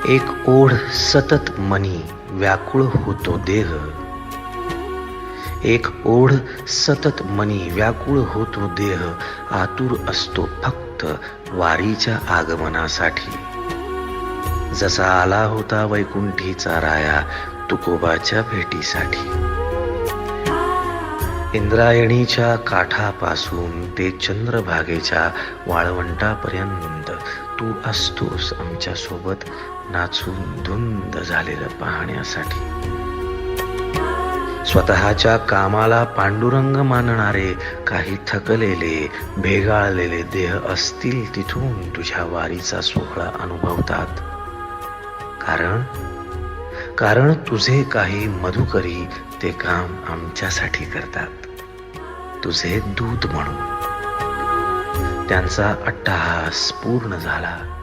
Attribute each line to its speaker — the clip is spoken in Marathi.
Speaker 1: एक ओढ सतत मनी व्याकुळ होतो देह. एक ओढ सतत मनी व्याकुळ होतो देह. आतुर असतो फक्त वारीच्या आगमनासाठी. जसा आला होता वैकुंठीचा राया तुकोबाच्या भेटीसाठी. इंद्रायणीच्या काठापासून ते चंद्रभागेच्या वाळवंटापर्यंत तू असतोस आमच्या सोबत नाचून धुंद झालेलं पाहण्यासाठी. स्वतःच्या कामाला पांडुरंग मानणारे काही थकलेले भेगाळलेले देह असतील तिथून तुझ्या वारीचा सोहळा अनुभवतात. कारण तुझे काही मधुकरी ते काम आमच्यासाठी करतात, तुझे दूत म्हणून. त्यांचा अट्टहास पूर्ण झाला.